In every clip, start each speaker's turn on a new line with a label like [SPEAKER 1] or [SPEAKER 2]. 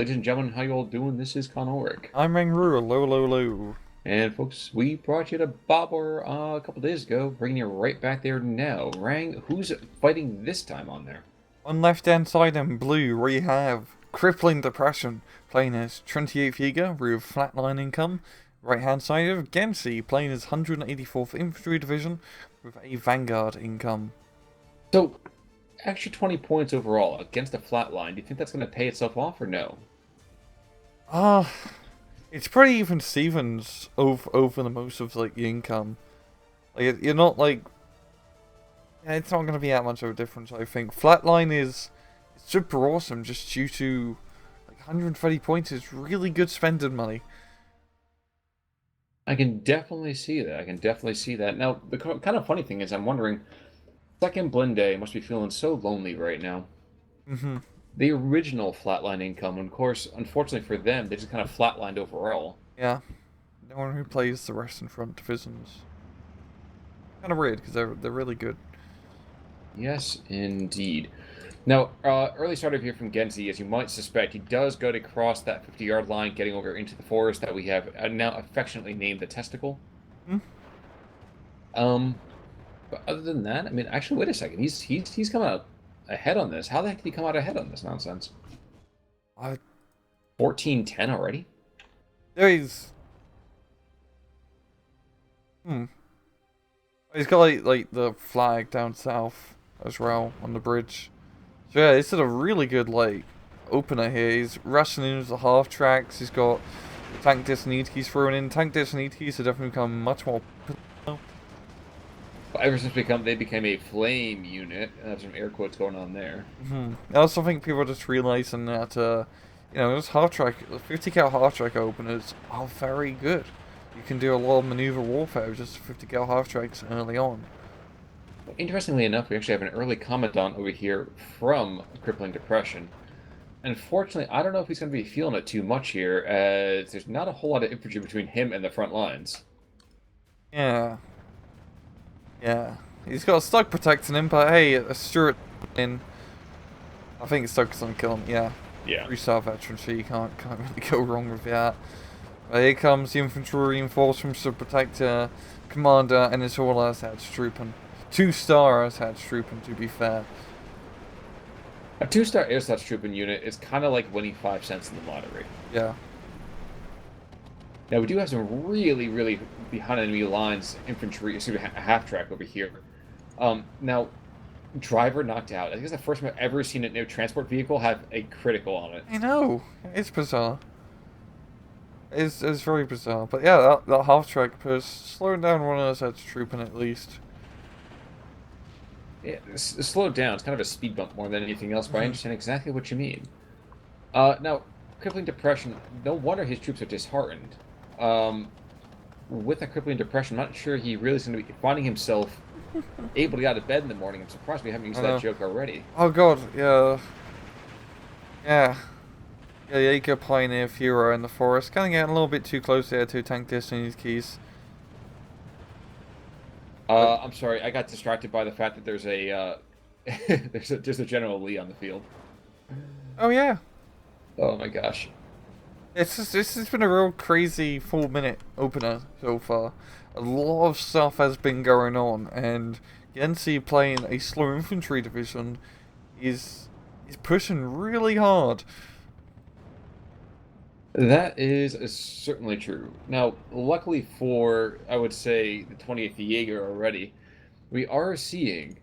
[SPEAKER 1] Ladies and gentlemen, how you all doing? This is Conoric.
[SPEAKER 2] I'm Ru, low, low, low.
[SPEAKER 1] And folks, we brought you to Bobber a couple days ago, bringing you right back there now. Rang, who's fighting this time on there?
[SPEAKER 2] On left hand side in blue, we have Crippling Depression, playing as 28th Jäger with flatline income. Right hand side of Gensei, playing as 184th Infantry Division with a Vanguard income.
[SPEAKER 1] So, extra 20 points overall against a flat line. Do you think that's going to pay itself off or no?
[SPEAKER 2] Ah, it's pretty even Stevens over the most of like the income. Like you're not like, yeah, it's not going to be that much of a difference. I think flatline is super awesome just due to like 130 points is really good spending money.
[SPEAKER 1] I can definitely see that. I can definitely see that. Now, the kind of funny thing is, I'm wondering, second Blend Day must be feeling so lonely right now.
[SPEAKER 2] Mm-hmm.
[SPEAKER 1] The original flatline income, and of course, unfortunately for them, they just kind of flatlined overall.
[SPEAKER 2] Yeah. No one who plays the Western Front divisions. Kind of weird because they're really good.
[SPEAKER 1] Yes, indeed. Now, early start over here from Gensei, as you might suspect, he does go to cross that 50-yard line, getting over into the forest that we have now affectionately named the Testicle.
[SPEAKER 2] Hmm?
[SPEAKER 1] Um, but other than that, I mean, actually, wait a second. He's come out ahead on this. How the heck did he come out ahead on this nonsense?
[SPEAKER 2] I
[SPEAKER 1] 14-10 already?
[SPEAKER 2] there he's hmm. He's got like the flag down south as well on the bridge. So yeah, this is a really good like opener here. He's rushing into the half tracks. He's got tank Disney's thrown in. Tank Disney's have definitely become much more.
[SPEAKER 1] But ever since they became a flame unit, I have some air quotes going on there.
[SPEAKER 2] I also think people are just realizing that those half track, 50 cal half track openers are very good. You can do a lot of maneuver warfare with just 50 cal half tracks early on.
[SPEAKER 1] Interestingly enough, we actually have an early commandant over here from Crippling Depression. Unfortunately, I don't know if he's going to be feeling it too much here, as there's not a whole lot of infantry between him and the front lines.
[SPEAKER 2] Yeah, yeah. He's got Stug protecting him, but hey, a Stuart in. I think Stug's gonna kill him. Yeah,
[SPEAKER 1] Yeah.
[SPEAKER 2] 3-star veteran, so you can't really go wrong with that. But here comes the infantry reinforcements to protect commander, and it's all Assad trooping. 2-star Assad trooping, to be fair.
[SPEAKER 1] A 2-star Airsoft trooping unit is kind of like winning 5 cents in the lottery.
[SPEAKER 2] Yeah.
[SPEAKER 1] Now, we do have some really, really behind enemy lines infantry, excuse me, half track over here. Now, driver knocked out. I think it's the first time I've ever seen a new transport vehicle have a critical on it.
[SPEAKER 2] I know. It's bizarre. It's very bizarre. But yeah, that half track push slowing down one of us that's trooping at least.
[SPEAKER 1] Yeah, it's slowed down. It's kind of a speed bump more than anything else, but I
[SPEAKER 2] Mhm.
[SPEAKER 1] understand exactly what you mean. Now, crippling depression, no wonder his troops are disheartened. With a crippling depression, I'm not sure he really is going to be finding himself able to get out of bed in the morning. I'm surprised we haven't used
[SPEAKER 2] I
[SPEAKER 1] that
[SPEAKER 2] know.
[SPEAKER 1] joke already.
[SPEAKER 2] Oh god, yeah. Yeah. Yeah, Jaeger Pioneer Führer in the forest. Kind of getting a little bit too close there to tank Destiny's keys. But,
[SPEAKER 1] I'm sorry, I got distracted by the fact that there's a there's a General Lee on the field.
[SPEAKER 2] oh yeah.
[SPEAKER 1] Oh my gosh.
[SPEAKER 2] This has been a real crazy 4-minute opener so far. A lot of stuff has been going on, and Gensei playing a slow infantry division is pushing really hard.
[SPEAKER 1] That is certainly true. Now, luckily for, I would say, the 20th Jaeger already, we are seeing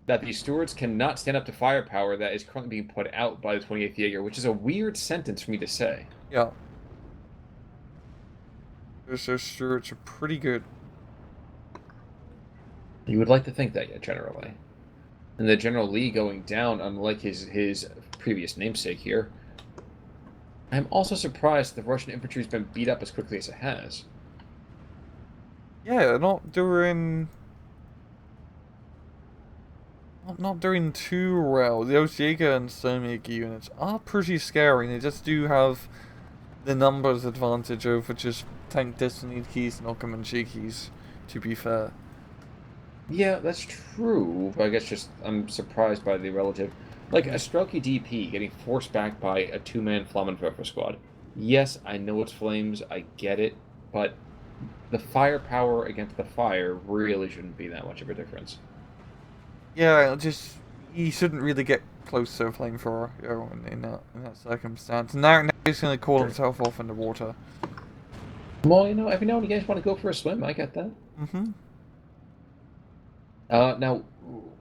[SPEAKER 1] that the stewards cannot stand up to firepower that is currently being put out by the 20th Jaeger, which is a weird sentence for me to say.
[SPEAKER 2] Yeah, those Stuarts are pretty good.
[SPEAKER 1] You would like to think that, yeah, generally. And the General Lee going down, unlike his previous namesake here. I'm also surprised the Russian infantry has been beat up as quickly as it has.
[SPEAKER 2] Yeah, not doing too well. The Oshiga and Stomach units are pretty scary, and they just do have the numbers advantage over just tank Destiny keys and Okamanchikis, to be fair.
[SPEAKER 1] Yeah, that's true, but I guess just I'm surprised by the relative. Like a Strelky DP getting forced back by a two-man Flammenwerfer squad. Yes, I know it's flames, I get it, but the firepower against the fire really shouldn't be that much of a difference.
[SPEAKER 2] Yeah, just you shouldn't really get close to a flamethrower, you know, in that circumstance. Now he's gonna call
[SPEAKER 1] Sure.
[SPEAKER 2] himself off in the water.
[SPEAKER 1] Well, every now and again, you just want to go for a swim. I get that.
[SPEAKER 2] Mm-hmm.
[SPEAKER 1] Now,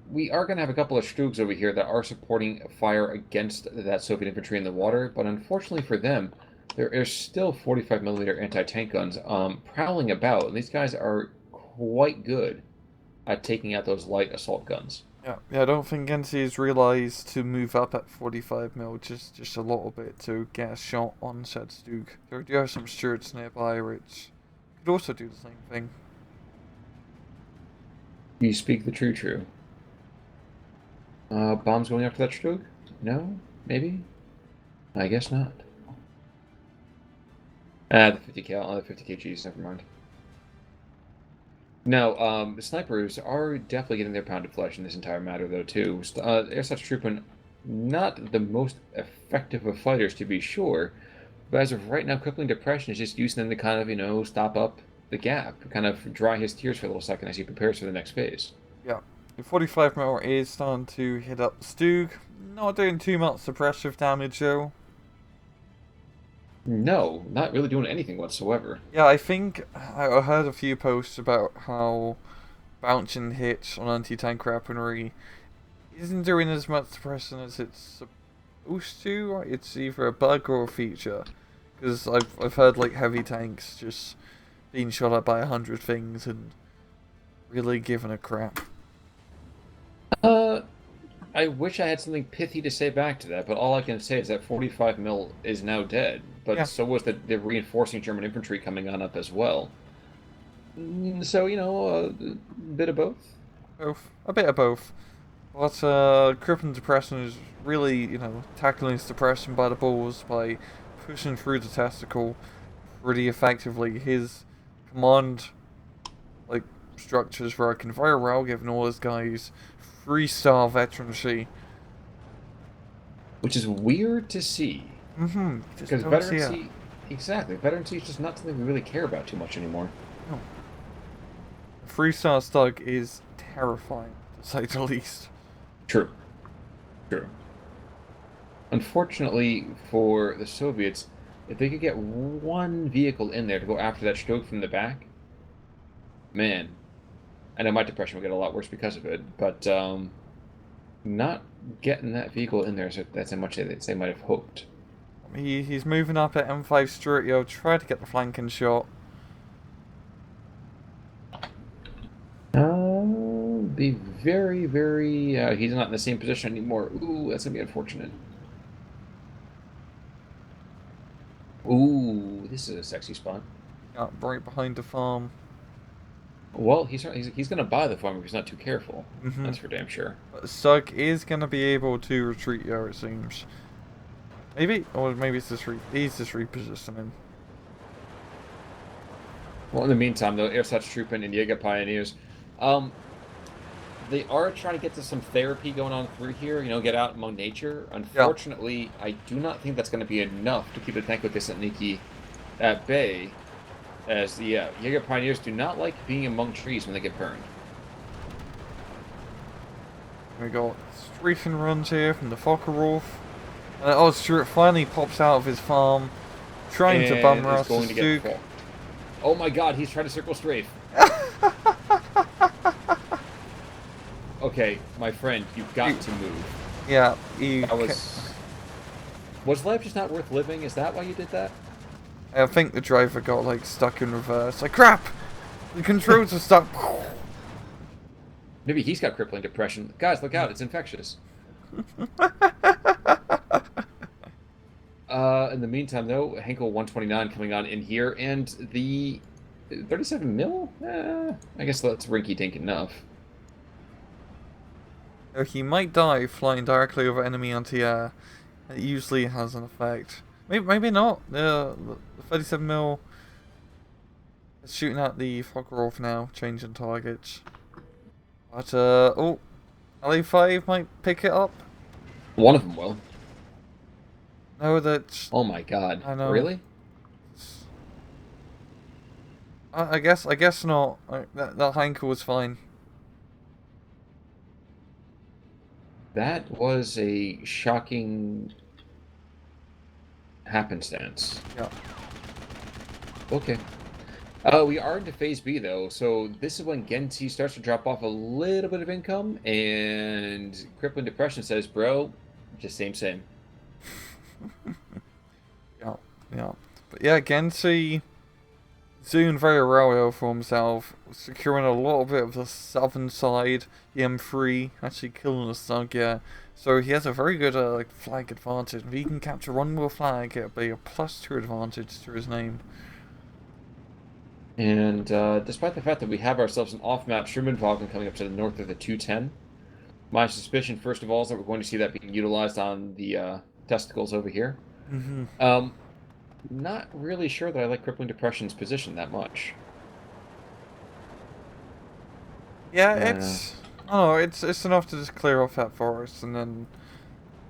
[SPEAKER 1] we are going to have a couple of Stoogs over here that are supporting fire against that Soviet infantry in the water, but unfortunately for them, there is still 45 millimeter anti-tank guns prowling about, and these guys are quite good at taking out those light assault guns.
[SPEAKER 2] Yeah, I don't think Gensei has realised to move up at 45 mil just a little bit to get a shot on said Stug. There do have some Stuarts nearby which could also do the same thing.
[SPEAKER 1] You speak the true. Bombs going after that Stug? No? Maybe? I guess not. The 50 cal, the 50 kgs, never mind. No, the snipers are definitely getting their pound of flesh in this entire matter, though, too. Air Such Trooping, not the most effective of fighters, to be sure, but as of right now, Crippling Depression is just using them to kind of, stop up the gap, kind of dry his tears for a little second as he prepares for the next phase.
[SPEAKER 2] Yeah, the 45 mil is starting to hit up Stug. Not doing too much suppressive damage though.
[SPEAKER 1] No, not really doing anything whatsoever.
[SPEAKER 2] Yeah, I think I heard a few posts about how bouncing hits on anti-tank weaponry isn't doing as much suppression as it's supposed to. It's either a bug or a feature. Because I've heard like heavy tanks just being shot at by 100 things and really giving a crap.
[SPEAKER 1] Uh, I wish I had something pithy to say back to that, but all I can say is that 45 mil is now dead. But
[SPEAKER 2] Yeah.
[SPEAKER 1] so was the reinforcing German infantry coming on up as well. So, a bit of both.
[SPEAKER 2] Both. A bit of both. But Crippling Depression is really, tackling suppression by the balls by pushing through the testicle pretty effectively. His command like structures working very well, giving all his guys 3-star veterancy.
[SPEAKER 1] Which is weird to see.
[SPEAKER 2] Mm-hmm.
[SPEAKER 1] Because veterancy, exactly, veterancy is just not something we really care about too much anymore.
[SPEAKER 2] No. 3-star Stug is terrifying, to say the least.
[SPEAKER 1] True. Unfortunately for the Soviets, if they could get one vehicle in there to go after that stroke from the back, man, I know my depression will get a lot worse because of it, but not getting that vehicle in there, so that's how much they might have hoped.
[SPEAKER 2] He's moving up at M5 Stuart, try to get the flanking shot.
[SPEAKER 1] Be very, very, he's not in the same position anymore. Ooh, that's gonna be unfortunate. Ooh, this is a sexy spot.
[SPEAKER 2] Yeah, right behind the farm.
[SPEAKER 1] Well, he's gonna buy the farm if he's not too careful.
[SPEAKER 2] Mm-hmm.
[SPEAKER 1] That's for damn sure.
[SPEAKER 2] But Stug is gonna be able to retreat here, it seems. Maybe, or maybe it's he's just repositioning.
[SPEAKER 1] Well, in the meantime, though, Air Such Trooping and Jaeger Pioneers, they are trying to get to some therapy going on through here, get out among nature. Unfortunately, I do not think that's going to be enough to keep the Tanko Thessaloniki at bay, as the Jaeger Pioneers do not like being among trees when they get burned.
[SPEAKER 2] We got strafing runs here from the Focke-Wulf. Stuart finally pops out of his farm, trying to bum rush the Duke.
[SPEAKER 1] Oh my god, he's trying to circle strafe. Okay, my friend, you've got to move.
[SPEAKER 2] Yeah,
[SPEAKER 1] Was life just not worth living? Is that why you did that?
[SPEAKER 2] I think the driver got stuck in reverse. Like crap! The controls are stuck.
[SPEAKER 1] Maybe he's got crippling depression. Guys, look out, it's infectious. In the meantime, though, Henkel 129 coming on in here, and the 37 mil? I guess that's rinky-dink enough.
[SPEAKER 2] He might die flying directly over enemy anti-air. It usually has an effect. Maybe not. The 37 mil is shooting at the Focke-Wulf now, changing targets. But LA5 might pick it up.
[SPEAKER 1] One of them will.
[SPEAKER 2] No, that's...
[SPEAKER 1] Oh my god.
[SPEAKER 2] I know.
[SPEAKER 1] Really?
[SPEAKER 2] I guess not. That Hankel was fine.
[SPEAKER 1] That was a shocking happenstance.
[SPEAKER 2] Yeah.
[SPEAKER 1] Okay. We are into phase B though, so this is when Gensei starts to drop off a little bit of income, and Crippling Depression says, "Bro, just same."
[SPEAKER 2] Yeah, yeah. But yeah, Gensei doing very well for himself, securing a little bit of the southern side, the M3, actually killing the slug, yeah. So he has a very good like flag advantage. If he can capture one more flag, it'll be a +2 advantage to his name.
[SPEAKER 1] And despite the fact that we have ourselves an off-map Sturmwalken coming up to the north of the 210, my suspicion, first of all, is that we're going to see that being utilized on the testicles over here.
[SPEAKER 2] Mm-hmm.
[SPEAKER 1] Not really sure that I like Crippling Depression's position that much.
[SPEAKER 2] Yeah,
[SPEAKER 1] Uh,
[SPEAKER 2] it's enough to just clear off that forest and then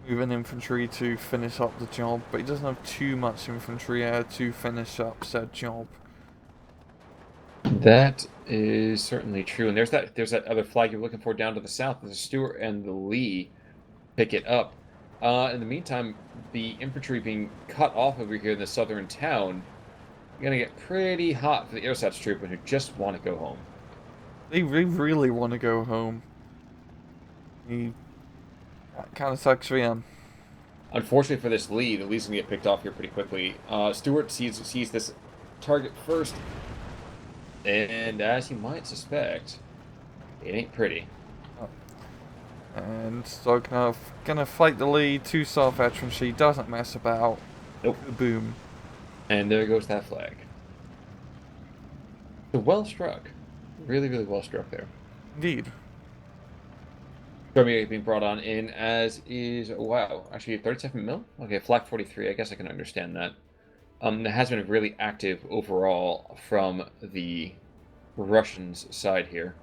[SPEAKER 2] move in infantry to finish up the job. But he doesn't have too much infantry to finish up said job.
[SPEAKER 1] that is certainly true. And there's that other flag you're looking for down to the south. The Stuart and the Lee pick it up. In the meantime, the infantry being cut off over here in the southern town, gonna get pretty hot for the ersatz troopers who just want to go home.
[SPEAKER 2] They really want to go home. He kind of sucks for him.
[SPEAKER 1] Unfortunately for this Lee, the Lee's gonna get picked off here pretty quickly. Stuart sees this target first, and as you might suspect, it ain't pretty.
[SPEAKER 2] And so gonna fight the lead. Two South veterans. She doesn't mess about.
[SPEAKER 1] Nope.
[SPEAKER 2] Boom.
[SPEAKER 1] And there goes that flag. So well struck. Really, really well struck there.
[SPEAKER 2] Indeed.
[SPEAKER 1] Stormy being brought on in, as is, wow, actually 37 mil? Okay, Flak 43, I guess I can understand that. It has been really active overall from the Russians' side here.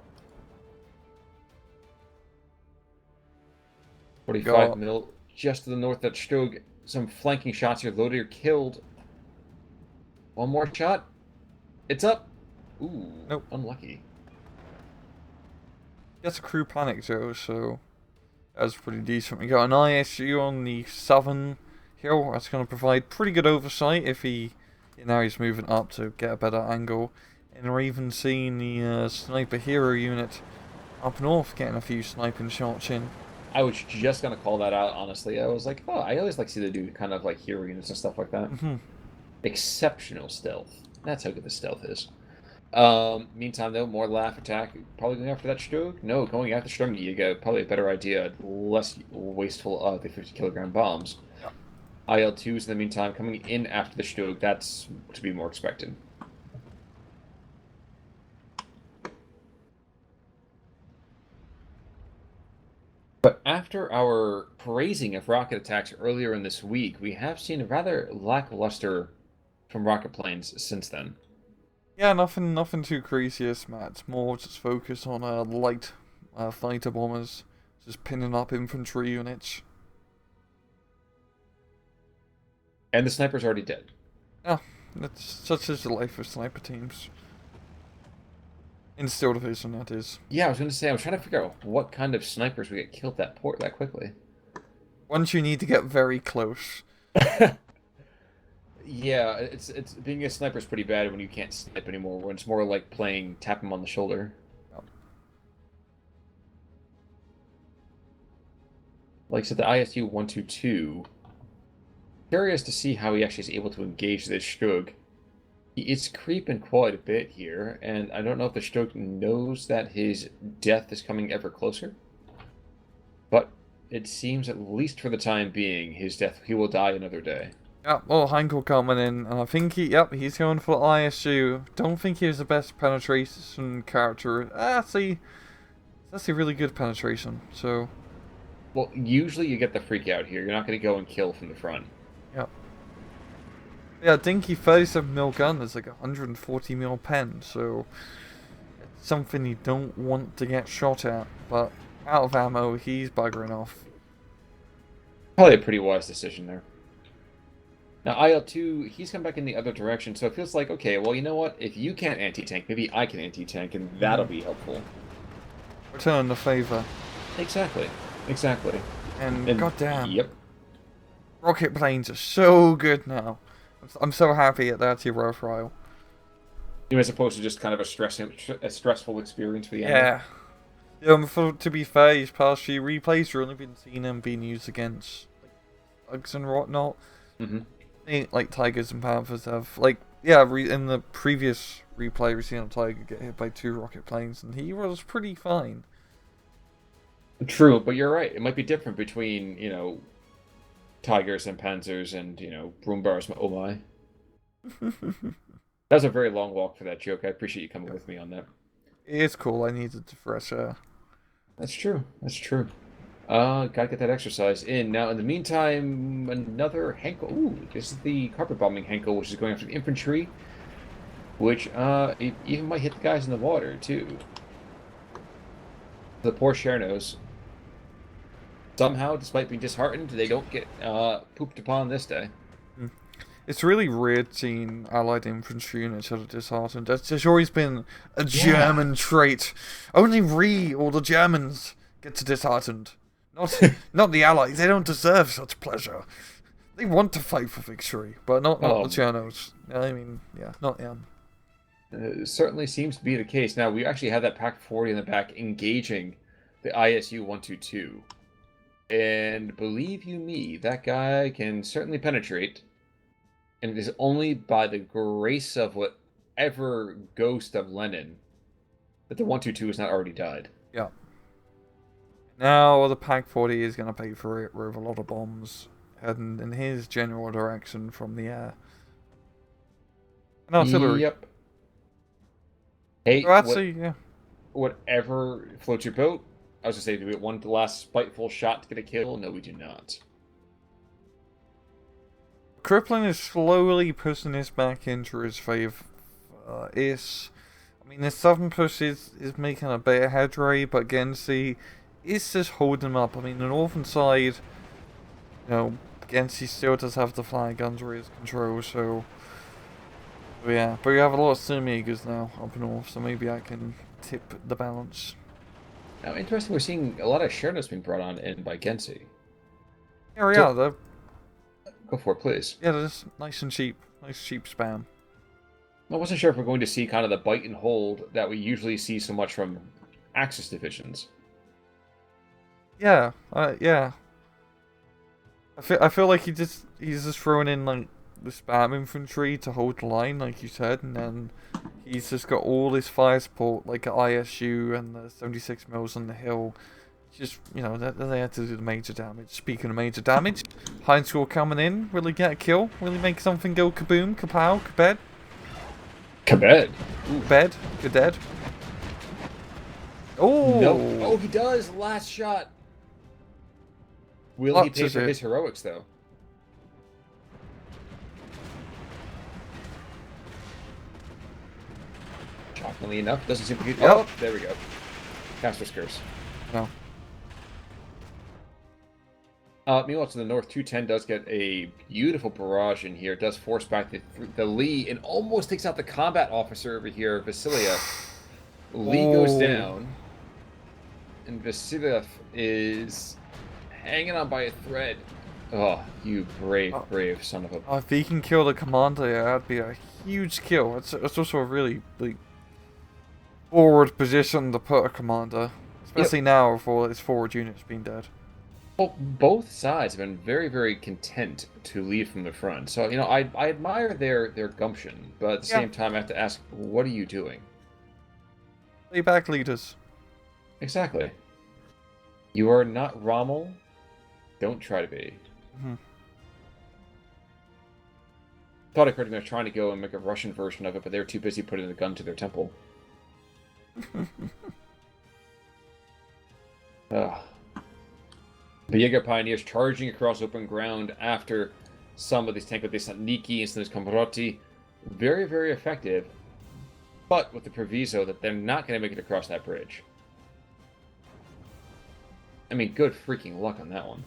[SPEAKER 1] 45 mil, just to the north of Stog. Some flanking shots here. Loader killed. One more shot. It's up. Ooh,
[SPEAKER 2] nope.
[SPEAKER 1] Unlucky.
[SPEAKER 2] Gets a crew panic though, so that's pretty decent. We got an ISU on the southern hill. That's going to provide pretty good oversight if now he's moving up to get a better angle. And we're even seeing the sniper hero unit up north getting a few sniping shots in.
[SPEAKER 1] I was just gonna call that out, honestly. I was like, oh, I always like to see the dude kind of like hero units and stuff like that. Exceptional stealth. That's how good the stealth is. Meantime, though, more laugh attack. Probably going after that Stug? No, going after Stug, you get probably a better idea. Less wasteful of the 50-kilogram bombs. Yeah. IL-2s, in the meantime, coming in after the Stug. That's to be more expected. But after our praising of rocket attacks earlier in this week, we have seen a rather lackluster from rocket planes since then.
[SPEAKER 2] Yeah, nothing too crazy, Matt. It's more just focus on light fighter bombers, just pinning up infantry units.
[SPEAKER 1] And the sniper's already dead.
[SPEAKER 2] Yeah, that's such is the life of sniper teams. In Steel Division, that is.
[SPEAKER 1] Yeah, I was going to say, I was trying to figure out what kind of snipers would get killed that quickly.
[SPEAKER 2] Once you need to get very close.
[SPEAKER 1] Yeah, it's being a sniper is pretty bad when you can't snipe anymore. When it's more like playing tap him on the shoulder. Yep. Like I said, the ISU 122. Curious to see how he actually is able to engage this Stug. It's creeping quite a bit here, and I don't know if the Stug knows that his death is coming ever closer. But it seems, at least for the time being, he will die another day.
[SPEAKER 2] Yep, well, Hankel coming in, and I think he's going for ISU. Don't think he was the best penetration character. That's a really good penetration, so...
[SPEAKER 1] Well, usually you get the freak out here. You're not going to go and kill from the front.
[SPEAKER 2] Yep. Yeah, Dinky 37mm gun is like 140mm pen, so... It's something you don't want to get shot at, but out of ammo, he's buggering off.
[SPEAKER 1] Probably a pretty wise decision there. Now, IL-2, he's come back in the other direction, so it feels like, okay, well, you know what? If you can't anti-tank, maybe I can anti-tank, and that'll be helpful.
[SPEAKER 2] Return the favor.
[SPEAKER 1] Exactly. Exactly.
[SPEAKER 2] And goddamn,
[SPEAKER 1] yep.
[SPEAKER 2] rocket planes are so good now. I'm so happy at that hero trial.
[SPEAKER 1] As opposed to just kind of a stressful experience for the enemy.
[SPEAKER 2] Yeah. To be fair, these past few replays, you've only been seeing them being used against bugs and whatnot. Like tigers and panthers have, like, yeah, in the previous replay, we've seen a tiger get hit by 2 rocket planes, and he was pretty fine.
[SPEAKER 1] True, but you're right. It might be different between, tigers and panzers and, broombars. Oh my. That was a very long walk for that joke. I appreciate you coming with me on that.
[SPEAKER 2] It is cool. I needed the fresh air.
[SPEAKER 1] That's true. That's true. Gotta get that exercise in. Now, in the meantime, another Henkel. Ooh, this is the carpet bombing Henkel, which is going after the infantry. Which, it even might hit the guys in the water, too. The poor Chernos. Somehow, despite being disheartened, they don't get pooped upon this day.
[SPEAKER 2] It's really weird seeing allied infantry units that are disheartened. There's always been a German trait. Only we, or the Germans, get to disheartened. Not the allies. They don't deserve such pleasure. They want to fight for victory, but not the Chernos. I mean, yeah, not them.
[SPEAKER 1] It certainly seems to be the case. Now, we actually have that Pack 40 in the back engaging the ISU 122. And believe you me, that guy can certainly penetrate. And it is only by the grace of whatever ghost of Lenin that the 122 has not already died.
[SPEAKER 2] Yeah. Now the Pack 40 is going to pay for it with a lot of bombs heading in his general direction from the air. And artillery.
[SPEAKER 1] Yep. Hey,
[SPEAKER 2] so actually, yeah.
[SPEAKER 1] Whatever floats your boat. I was going to say, do we get one last spiteful shot to get a kill? No, we do not.
[SPEAKER 2] Crippling is slowly pushing this back into his favour. I mean, the southern push is making a bit of headway, but Gensei is just holding him up. I mean, the northern side, Gensei still does have the flag under his control, so yeah. But we have a lot of Sturmjägers now up north, so maybe I can tip the balance.
[SPEAKER 1] Now, interesting, we're seeing a lot of Chernos being brought on in by Gensei.
[SPEAKER 2] Yeah, we are.
[SPEAKER 1] Go for it, please.
[SPEAKER 2] Yeah, they're just nice and cheap. Nice cheap spam.
[SPEAKER 1] I wasn't sure if we're going to see kind of the bite and hold that we usually see so much from Axis divisions.
[SPEAKER 2] Yeah, yeah. I feel like he's just throwing in like the spam infantry to hold the line, like you said, and then he's just got all this fire support like at ISU and the 76 mils on the hill. Just, then they had to do the major damage. Speaking of major damage, Heinz coming in. Will he get a kill? Will he make something go kaboom, kapow, kabed?
[SPEAKER 1] Kabed?
[SPEAKER 2] Kabed? Kadead? Oh!
[SPEAKER 1] No. Oh, he does! Last shot! Will he pay for his heroics, though? Shockingly enough, doesn't seem to be...
[SPEAKER 2] Yep.
[SPEAKER 1] Oh, there we go. Caster's Curse.
[SPEAKER 2] No.
[SPEAKER 1] Meanwhile, to the north, 210 does get a beautiful barrage in here. It does force back the Lee and almost takes out the combat officer over here, Vasilia. Lee goes down. And Vasiliev is hanging on by a thread. Oh, you brave, brave son of a...
[SPEAKER 2] if he can kill the commander, yeah, that'd be a huge kill. It's also a really forward position to put a commander. Especially now with all its forward units being dead.
[SPEAKER 1] Well, both sides have been very, very content to leave from the front. So, I admire their gumption, but at the same time, I have to ask, what are you doing?
[SPEAKER 2] Lay back, leaders.
[SPEAKER 1] Exactly. You are not Rommel. Don't try to be. Thought I heard them trying to go and make a Russian version of it, but they were too busy putting the gun to their temple. The Jaeger Pioneers charging across open ground after some of these tanks, like they sent Niki and some of these Komprotti. Very, very effective, but with the proviso that they're not going to make it across that bridge. I mean, good freaking luck on that one.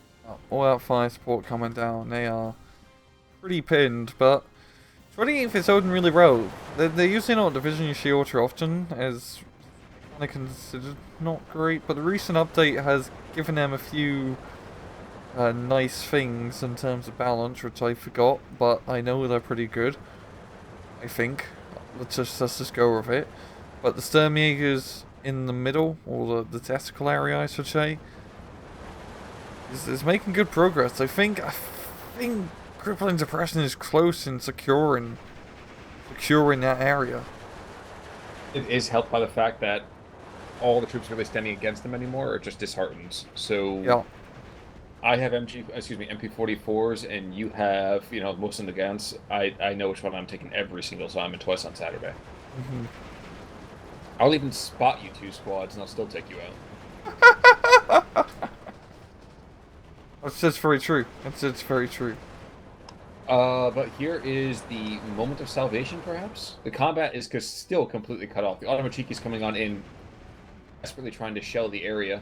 [SPEAKER 2] All-out fire support coming down. They are pretty pinned, but 28th is holding really well. They're usually not Division Shield too often, as kind of considered not great, but the recent update has given them a few nice things in terms of balance, which I forgot, but I know they're pretty good. I think. Let's just go with it. But the Sturmjägers in the middle, or the testicle area, I should say, is making good progress. I think crippling depression is close in securing that area.
[SPEAKER 1] It is helped by the fact that all the troops really standing against them anymore are just disheartened. So
[SPEAKER 2] Yeah.
[SPEAKER 1] I have MP44s, and you have, most of the guns. I know which one I'm taking every single time and twice on Saturday.
[SPEAKER 2] Hmm.
[SPEAKER 1] I'll even spot you 2 squads, and I'll still take you out.
[SPEAKER 2] That's just very true. That's very true.
[SPEAKER 1] But here is the moment of salvation, perhaps. The combat is still completely cut off. The Automatique is coming on in, desperately trying to shell the area.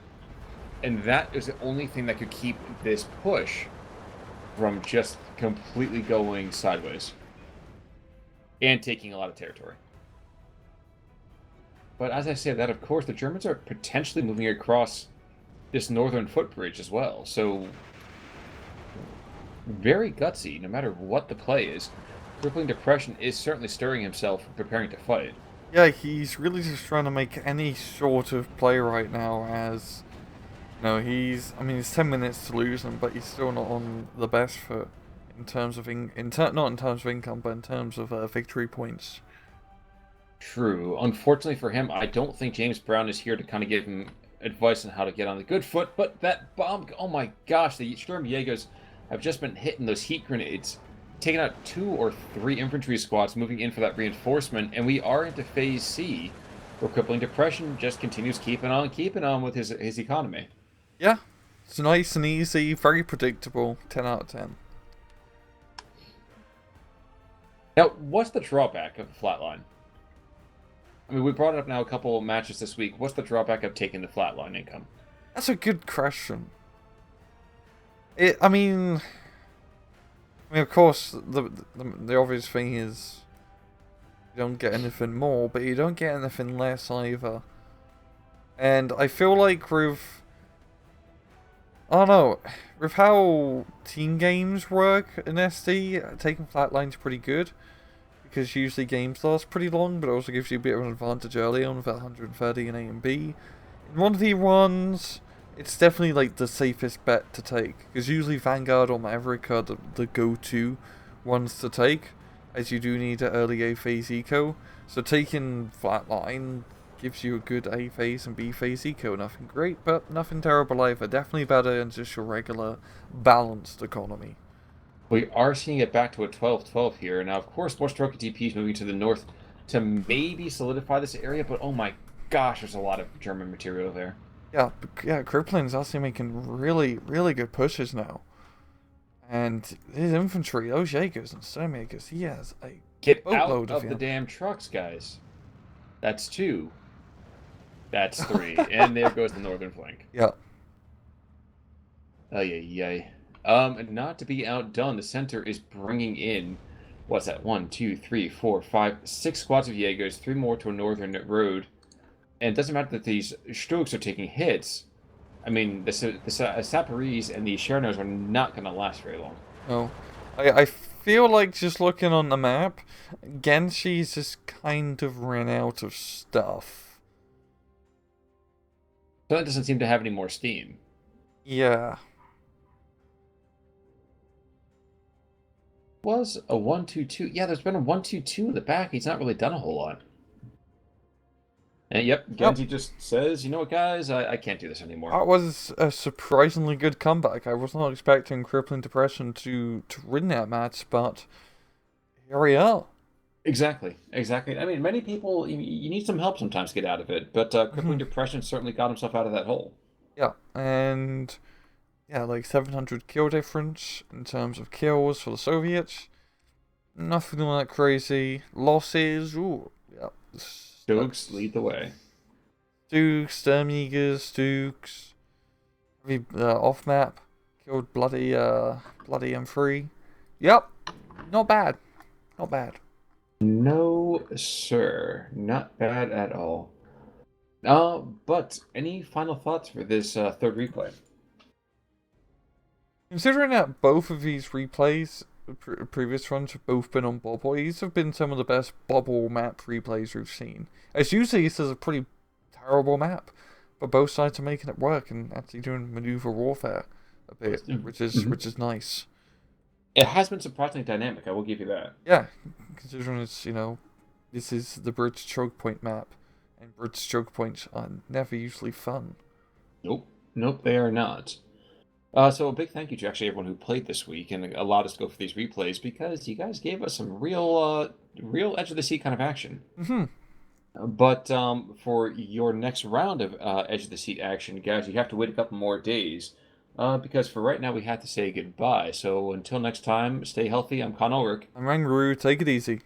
[SPEAKER 1] And that is the only thing that could keep this push from just completely going sideways. And taking a lot of territory. But as I say that, of course, the Germans are potentially moving across this northern footbridge as well. So, very gutsy, no matter what the play is. Crippling Depression is certainly stirring himself, preparing to fight.
[SPEAKER 2] Yeah, he's really just trying to make any sort of play right now as... No, I mean, it's 10 minutes to lose them, but he's still not on the best foot in terms of not in terms of income, but in terms of victory points.
[SPEAKER 1] True. Unfortunately for him, I don't think James Brown is here to kind of give him advice on how to get on the good foot, but that bomb, oh my gosh, the Sturmjägers have just been hitting those heat grenades, taking out 2 or 3 infantry squads moving in for that reinforcement, and we are into Phase C, where Crippling Depression just continues keeping on with his economy.
[SPEAKER 2] Yeah, it's nice and easy, very predictable, 10 out of 10.
[SPEAKER 1] Now, what's the drawback of the flatline? I mean, we brought it up now a couple of matches this week. What's the drawback of taking the flatline income?
[SPEAKER 2] That's a good question. Of course, the obvious thing is you don't get anything more, but you don't get anything less either. And I feel like I don't know, with how team games work in SD, taking flatlines pretty good. Because usually games last pretty long, but it also gives you a bit of an advantage early on with that 130 in A and B. In 1v1s, it's definitely like the safest bet to take. Because usually Vanguard or Maverick are the go-to ones to take, as you do need an early A phase eco. So taking flatline gives you a good A phase and B phase eco. Nothing great, but nothing terrible either. Definitely better than just your regular balanced economy.
[SPEAKER 1] We are seeing it back to a 12-12 here. Now, of course, more stroke TP is moving to the north to maybe solidify this area, but oh my gosh, there's a lot of German material there.
[SPEAKER 2] Yeah, Kriplin's actually making really, really good pushes now. And his infantry, those Jaegers and Sturmjägers, he has a
[SPEAKER 1] Get out
[SPEAKER 2] boatload
[SPEAKER 1] of
[SPEAKER 2] of
[SPEAKER 1] the
[SPEAKER 2] them.
[SPEAKER 1] damn trucks, guys. That's 2. That's 3. And there goes the northern flank.
[SPEAKER 2] Yeah.
[SPEAKER 1] Ay. And not to be outdone, the center is bringing in, what's that? 1, 2, 3, 4, 5, 6 squads of Jaegers, 3 more to a northern road. And it doesn't matter that these Strokes are taking hits. I mean, the Sapperese and the Chernos are not going to last very long.
[SPEAKER 2] No. I feel like just looking on the map, Gensei's just kind of ran out of stuff.
[SPEAKER 1] So that doesn't seem to have any more steam.
[SPEAKER 2] Yeah.
[SPEAKER 1] Was a 1-2-2. Yeah, there's been a 1-2-2 in the back. He's not really done a whole lot. And yep, Genji just says, you know what, guys, I can't do this anymore.
[SPEAKER 2] That was a surprisingly good comeback. I was not expecting Crippling Depression to win that match, but here we are.
[SPEAKER 1] Exactly. I mean, many people, you need some help sometimes to get out of it, but Crippling Depression certainly got himself out of that hole.
[SPEAKER 2] Yeah, and yeah, like 700 kill difference in terms of kills for the Soviets. Nothing all that crazy. Losses, ooh, yeah.
[SPEAKER 1] Stokes lead the way.
[SPEAKER 2] Stukes, Sturmjägers, Stukes. Off map Killed bloody M3. Yep, not bad. Not bad.
[SPEAKER 1] No, sir. Not bad at all. But any final thoughts for this third replay?
[SPEAKER 2] Considering that both of these replays, previous runs, have both been on bubble, these have been some of the best bubble map replays we've seen. As usually this is a pretty terrible map, but both sides are making it work and actually doing maneuver warfare a bit, which is nice.
[SPEAKER 1] It has been surprisingly dynamic, I will give you that.
[SPEAKER 2] Yeah, considering it's, this is the Bridge choke point map, and Bridge choke points are never usually fun.
[SPEAKER 1] Nope. Nope, they are not. So a big thank you to actually everyone who played this week and allowed us to go for these replays because you guys gave us some real edge of the seat kind of action.
[SPEAKER 2] Mm-hmm.
[SPEAKER 1] But for your next round of edge of the seat action, guys, you have to wait a couple more days because for right now we have to say goodbye. So until next time, stay healthy. I'm Con Ulrich.
[SPEAKER 2] I'm Rangru, take it easy.